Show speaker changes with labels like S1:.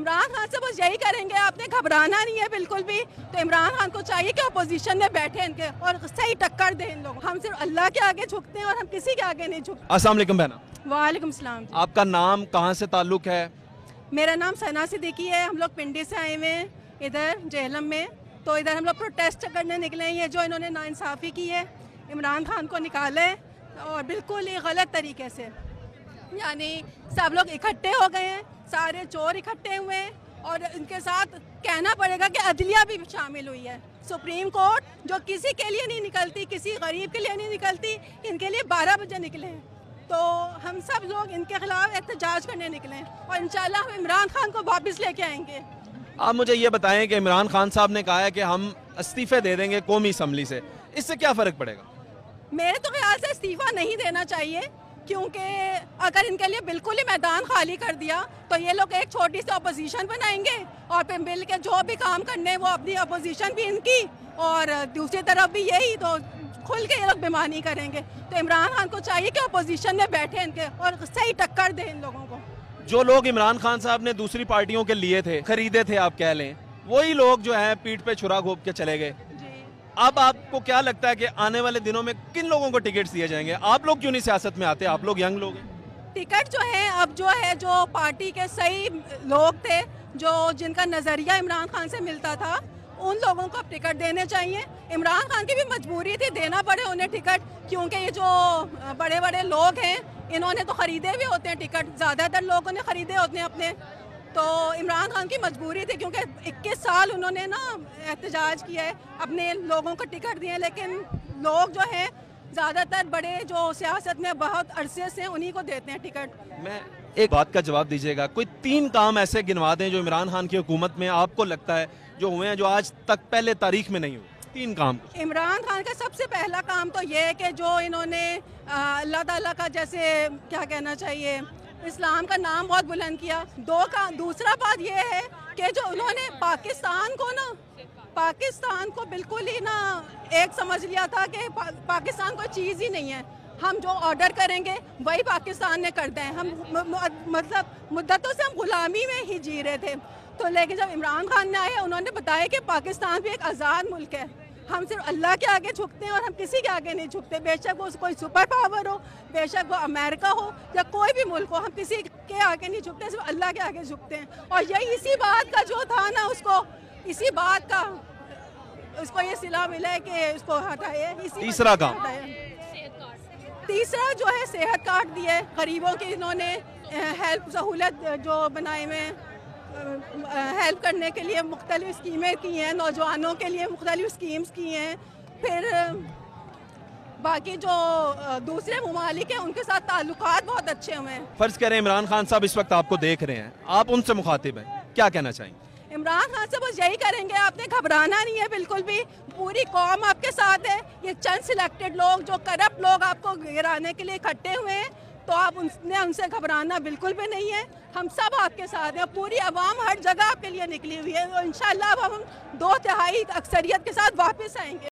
S1: عمران خان سے بس یہی کریں گے، آپ نے گھبرانا نہیں ہے بالکل بھی. تو عمران خان کو چاہیے کہ اپوزیشن میں بیٹھے ان کے اور صحیح ٹکر دیں ان لوگوں. ہم صرف اللہ کے آگے جھکتے ہیں اور ہم کسی کے آگے نہیں جھکتے.
S2: السلام علیکم بہنا.
S1: وعلیکم السلام.
S2: آپ کا نام، کہاں سے تعلق ہے؟
S1: میرا نام ثنا صدیقی ہے. ہم لوگ پنڈی سے آئے ہوئے ہیں ادھر جہلم میں. تو ادھر ہم لوگ پروٹیسٹ کرنے نکلے ہیں. یہ جو انہوں نے ناانصافی کی ہے، عمران خان کو نکالے اور بالکل ہی غلط طریقے سے. یعنی سب لوگ اکٹھے ہو گئے ہیں، سارے چور اکٹھے ہوئے ہیں. اور ان کے ساتھ کہنا پڑے گا کہ عدلیہ بھی شامل ہوئی ہے. سپریم کورٹ جو کسی کے لیے نہیں نکلتی، کسی غریب کے لیے نہیں نکلتی، ان کے لیے 12 بجے نکلے ہیں. تو ہم سب لوگ ان کے خلاف احتجاج کرنے نکلے ہیں اور انشاءاللہ ہم عمران خان کو واپس لے کے آئیں گے.
S2: آپ مجھے یہ بتائیں کہ عمران خان صاحب نے کہا ہے کہ ہم استعفے دے دیں گے قومی اسمبلی سے، اس سے کیا فرق پڑے گا؟
S1: میرے تو خیال سے استعفیٰ نہیں دینا چاہیے، کیونکہ اگر ان کے لیے بالکل ہی میدان خالی کر دیا تو یہ لوگ ایک چھوٹی سی اپوزیشن بنائیں گے اور پھر مل کے جو بھی کام کرنے وہ اپنی اپوزیشن بھی ان کی اور دوسری طرف بھی یہی، تو کھل کے یہ لوگ بیمانی کریں گے. تو عمران خان کو چاہیے کہ اپوزیشن میں بیٹھے ان کے اور صحیح ٹکر دیں ان لوگوں کو.
S2: جو لوگ عمران خان صاحب نے دوسری پارٹیوں کے لیے تھے، خریدے تھے آپ کہہ لیں، وہی لوگ جو ہیں پیٹھ پہ چھرا گھونپ کے چلے گئے. اب آپ کو کیا لگتا ہے کہ آنے والے دنوں میں کن لوگوں کو ٹکٹس دیے جائیں گے؟ آپ لوگ کیوں نہیں سیاست میں آتے؟ آپ لوگ ینگ لوگ ہیں.
S1: ٹکٹ جو ہے اب جو پارٹی کے صحیح لوگ تھے، جن کا نظریہ عمران خان سے ملتا تھا، ان لوگوں کو اب ٹکٹ دینے چاہیے. عمران خان کی بھی مجبوری تھی دینا پڑے انہیں ٹکٹ، کیونکہ یہ جو بڑے بڑے لوگ ہیں انہوں نے تو خریدے بھی ہوتے ہیں ٹکٹ، زیادہ تر لوگوں نے خریدے ہوتے ہیں اپنے. تو عمران خان کی مجبوری تھی، کیونکہ 21 سال انہوں نے نا احتجاج کیا ہے، اپنے لوگوں کو ٹکٹ دیے. لیکن لوگ جو ہیں زیادہ تر بڑے جو سیاست میں بہت عرصے سے انہی کو دیتے ہیں ٹکٹ.
S2: میں ایک بات کا جواب دیجیے گا، کوئی 3 کام ایسے گنوا دیں جو عمران خان کی حکومت میں آپ کو لگتا ہے جو ہوئے ہیں، جو آج تک پہلے تاریخ میں نہیں ہوئے. 3 کام.
S1: عمران خان کا سب سے پہلا کام تو یہ ہے کہ جو انہوں نے اللہ تعالیٰ کا جیسے کیا کہنا چاہیے، اسلام کا نام بہت بلند کیا. دوسرا بات یہ ہے کہ جو انہوں نے پاکستان کو بالکل ہی نا ایک سمجھ لیا تھا کہ پاکستان کوئی چیز ہی نہیں ہے، ہم جو آرڈر کریں گے وہی پاکستان نے کرتے ہیں. ہم مطلب مدتوں سے ہم غلامی میں ہی جی رہے تھے. تو لیکن جب عمران خان نے آئے، انہوں نے بتایا کہ پاکستان بھی ایک آزاد ملک ہے. ہم صرف اللہ کے آگے جھکتے ہیں اور ہم کسی کے آگے نہیں جھکتے. بے شک وہ کوئی سپر پاور ہو، بے شک وہ امریکہ ہو یا کوئی بھی ملک ہو، ہم کسی کے آگے نہیں جھکتے، صرف اللہ کے آگے جھکتے ہیں. اور یہی اسی بات کا جو تھا نا، اسی بات کا اس کو یہ صلہ ملا ہے کہ اس کو ہٹائے.
S2: تیسرا کام،
S1: تیسرا جو ہے صحت کارڈ دیے غریبوں کے. انہوں نے ہیلپ سہولت جو بنائے ہوئے ہیلپ کرنے کے لیے مختلف اسکیمیں کی ہیں، نوجوانوں کے لیے مختلف اسکیمز کی ہیں. پھر باقی جو دوسرے ممالک ہیں ان کے ساتھ تعلقات بہت اچھے ہوئے ہیں.
S2: فرض کریں عمران خان صاحب اس وقت آپ کو دیکھ رہے ہیں، آپ ان سے مخاطب ہیں، کیا کہنا چاہیں گے؟
S1: عمران خان سے بس یہی کریں گے، آپ نے گھبرانا نہیں ہے بالکل بھی. پوری قوم آپ کے ساتھ ہے. یہ چند سلیکٹڈ لوگ جو کرپٹ لوگ آپ کو گرانے کے لیے اکٹھے ہوئے ہیں، تو آپ ان سے گھبرانا بالکل بھی نہیں ہے. ہم سب آپ کے ساتھ ہیں. پوری عوام ہر جگہ آپ کے لیے نکلی ہوئی ہے. انشاءاللہ اب ہم 2/3 اکثریت کے ساتھ واپس آئیں گے.